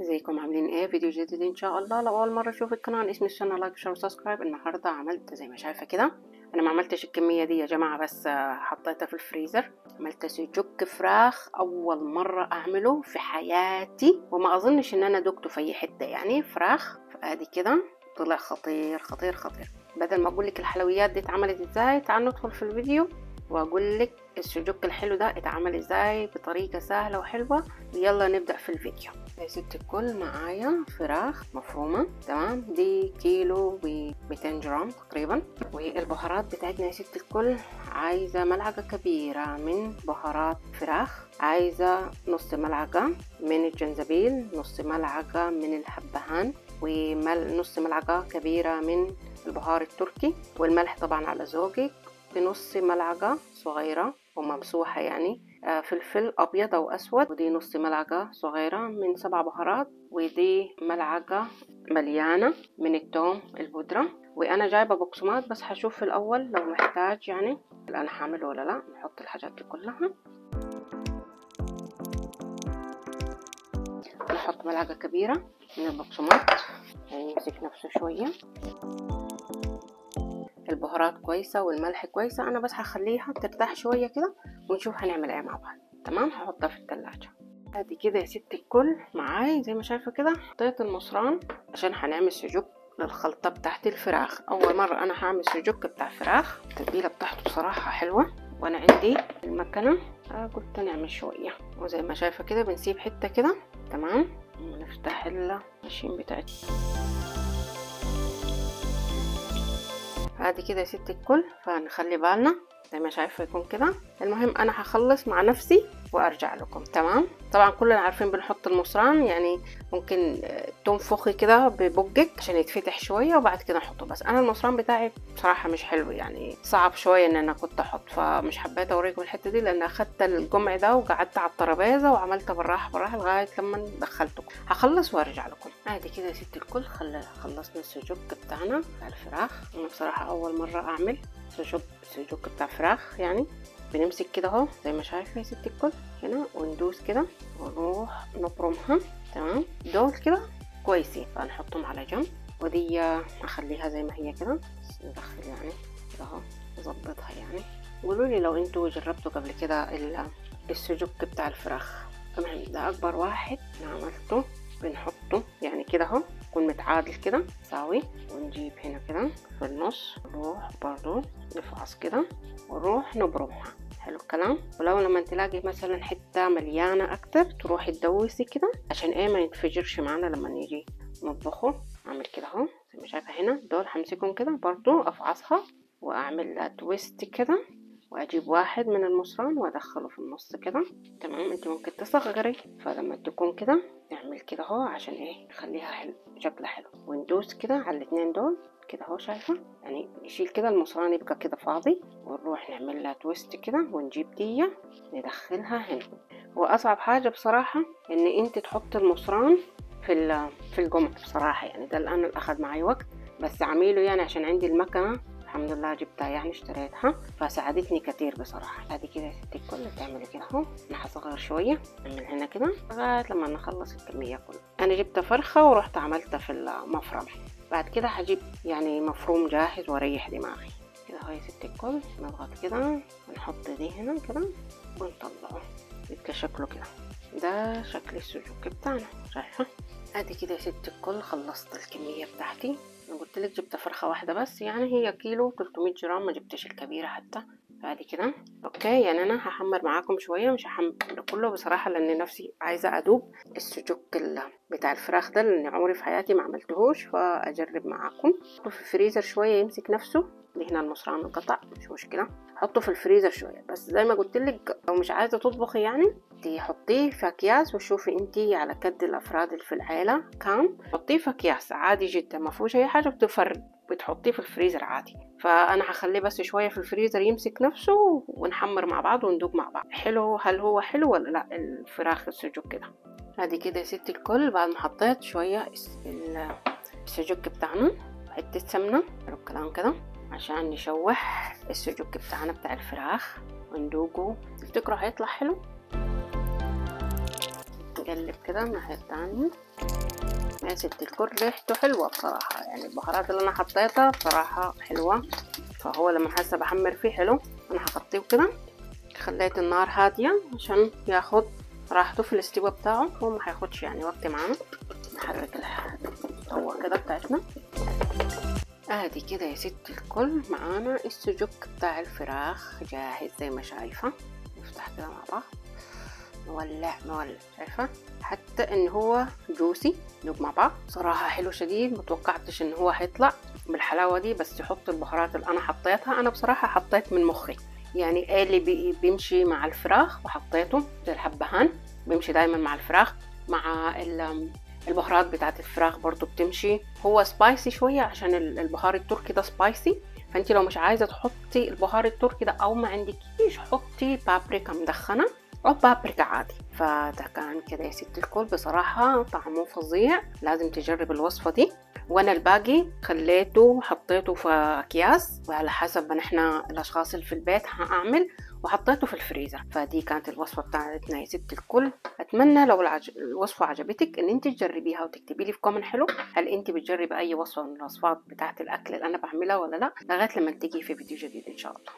ازيكم عاملين ايه؟ فيديو جديد ان شاء الله. لو اول مره تشوف القناه اسمي الشانل، لايك وشير وسبسكرايب. النهارده عملت زي ما شايفه كده. انا ما عملتش الكميه دي يا جماعه، بس حطيتها في الفريزر. عملت سجق فراخ اول مره اعمله في حياتي، وما اظنش ان انا دقته في اي حته يعني. فراخ ادي كده طلع خطير خطير خطير. بدل ما اقول لك الحلويات دي اتعملت ازاي، تعالوا ندخل في الفيديو واقول لك السجق الحلو ده اتعمل ازاي بطريقه سهله وحلوه. يلا نبدا في الفيديو. يا ست الكل، معايا فراخ مفرومه تمام، دي كيلو ب 200 جرام تقريبا. والبهارات بتاعتنا يا ست الكل، عايزه ملعقه كبيره من بهارات فراخ، عايزه نص ملعقه من الجنزبيل، نص ملعقه من الحبهان، ونص ملعقه كبيره من البهار التركي، والملح طبعا على ذوقك، بنص ملعقة صغيرة وممسوحة يعني فلفل أبيض أو أسود، ودي نص ملعقة صغيرة من 7 بهارات، ودي ملعقة مليانة من التوم البودرة. وأنا جايبة بقسماط، بس هشوف في الأول لو محتاج يعني أنا هعمله ولا لا. نحط الحاجات دي كلها. نحط ملعقة كبيرة من البقسماط يعني يمسك نفسه شوية. البهارات كويسة والملح كويسة، انا بس هخليها ترتاح شوية كده ونشوف هنعمل ايه مع بعض. تمام، هحطها في التلاجة. ادي كده يا ست الكل معاي زي ما شايفة كده. حطيت المصران عشان هنعمل سجق للخلطة بتاعت الفراخ. اول مرة انا هعمل سجق بتاع فراخ. التتبيلة بتاعته بصراحة حلوة، وانا عندي المكنة قلت نعمل شوية. وزي ما شايفة كده بنسيب حتة كده. تمام، ونفتح الماشين بتاعتنا. ادي كده يا ست الكل، فنخلي بالنا زي ما شايفه يكون كده. المهم انا هخلص مع نفسي وارجع لكم. تمام، طبعا كلنا عارفين بنحط المصران، يعني ممكن تنفخي كده ببقك عشان يتفتح شويه وبعد كده نحطه. بس انا المصران بتاعي بصراحه مش حلو، يعني صعب شويه ان انا كنت احط، فمش حبيت اوريكم الحته دي، لان اخدت الجمع ده وقعدت على الترابيزه وعملت بالراحه بالراحه لغايه لما دخلته. هخلص وارجع لكم. ادي كده يا ست الكل، خلصنا السجق بتاعنا بتاع الفراخ. انا بصراحه اول مره اعمل سجق بتاع فراخ يعني. بنمسك كده اهو زي ما شايفه يا ست الكل هنا، وندوس كده ونروح نبرمها. تمام، دول كده كويسين، فنحطهم على جنب. ودي هخليها زي ما هي كده، ندخل يعني كده اهو، نظبطها يعني. قولوا لي لو انتوا جربتوا قبل كده السجق بتاع الفراخ. تمام، ده اكبر واحد انا عملته. بنحطه يعني كده اهو، يكون متعادل كده ساوي. ونجيب هنا كده في النص، نروح برضو نفعص كده ونروح نبرمها. حلو الكلام. ولو لما تلاقي مثلا حته مليانه اكتر تروحي تدوسي كده عشان ايه ما ينفجرش معانا لما نيجي نطبخه. اعمل كده اهو زي ما شايفه هنا. دول همسكهم كده برضو افعصها واعمل تويست كده، واجيب واحد من المصران وادخله في النص كده. تمام، انت ممكن تصغري، فلما تكون كده نعمل كده اهو عشان ايه نخليها حلو، شكلها حلو. وندوس كده على الاتنين دول كده اهو، شايفه يعني. نشيل كده المصران يبقى كده فاضي، ونروح نعمل لها تويست كده ونجيب دي ندخلها هنا. واصعب حاجه بصراحه ان انت تحط المصران في القمع بصراحه، يعني ده الان اخذ معي وقت، بس عميله يعني عشان عندي المكنه الحمد لله جبتها يعني اشتريتها، فساعدتني كتير بصراحه. ادي كده يا ستي الكل تعملي كده اهو. انا هصغر شويه، اعمل هنا كده لغايه لما نخلص الكميه كلها. انا جبت فرخه ورحت عملتها في المفرمه. بعد كده هجيب يعني مفروم جاهز واريح دماغي كده اهو يا ستي الكل. نضغط كده ونحط دي هنا كده ونطلعه، يبقى شكله كده. ده شكل السجق بتاعنا، شايفه. ادي كده يا ست الكل خلصت الكميه بتاعتي. انا قلت لك جبت فرخه واحده بس، يعني هي كيلو 300 جرام، ما جبتش الكبيره حتى. فادي كده اوكي. يعني انا هحمر معاكم شويه، مش هحمر كله بصراحه لان نفسي عايزه ادوب السجق بتاع الفراخ ده، لان عمري في حياتي ما عملتهوش، فاجرب معاكم. حطه في الفريزر شويه يمسك نفسه. دي هنا المصران انقطع، مش مشكله. حطه في الفريزر شويه، بس زي ما قلت لك لو مش عايزه تطبخي يعني تحطيه في اكياس، وشوفي انتي على قد الافراد اللي في العيله كام، حطيه في اكياس عادي جدا ما فيهوش اي حاجه، بتحطيه في الفريزر عادي. فانا هخليه بس شويه في الفريزر يمسك نفسه ونحمر مع بعض وندوق مع بعض. حلو، هل هو حلو ولا لا الفراخ السجق كده؟ ادي كده يا ستي الكل، بعد ما حطيت شويه السجق بتاعنا حته سمنه، حلو الكلام كده، عشان نشوح السجق بتاعنا بتاع الفراخ وندوقه. تفتكروا هيطلع حلو؟ نقلب كده الناحية التانية. يا ست الكل ريحته حلوة بصراحة، يعني البهارات اللي انا حطيتها بصراحة حلوة، فهو لما هسه بحمر فيه حلو. انا هغطيه كده، خليت النار هادية عشان ياخد راحته في الاستواء بتاعه، هو ما هياخدش يعني وقت معانا. نحرك الطوة كده بتاعتنا. ادي كده يا ست الكل معانا السجق بتاع الفراخ جاهز زي ما شايفة. نفتح كده مع بعض، نولع شايفة حتى ان هو جوسي دوب مع بعض. صراحة حلو شديد، متوقعتش ان هو هيطلع بالحلاوة دي، بس يحط البهارات اللي انا حطيتها. انا بصراحة حطيت من مخي، يعني اللي بيمشي مع الفراخ وحطيته زي الحبهان، بيمشي دايما مع الفراخ، مع البهارات بتاعت الفراخ برضو بتمشي. هو سبايسي شوية عشان البهار التركي ده سبايسي، فانت لو مش عايزة تحطي البهار التركي ده او ما عندكيش حطي بابريكا مدخنة او بابريكا عادي. فده كان كده يا ست الكل، بصراحة طعمه فظيع، لازم تجرب الوصفة دي. وانا الباقي خليته حطيته في اكياس وعلى حسب ما نحنا الاشخاص اللي في البيت هعمل، وحطيته في الفريزر. فدي كانت الوصفة بتاعتنا يا ست الكل. اتمنى لو الوصفة عجبتك ان انت تجربيها وتكتبي لي في كومنت حلو هل انت بتجربي اي وصفة من الوصفات بتاعت الاكل اللي انا بعملها ولا لا، لغاية لما تيجي في فيديو جديد ان شاء الله.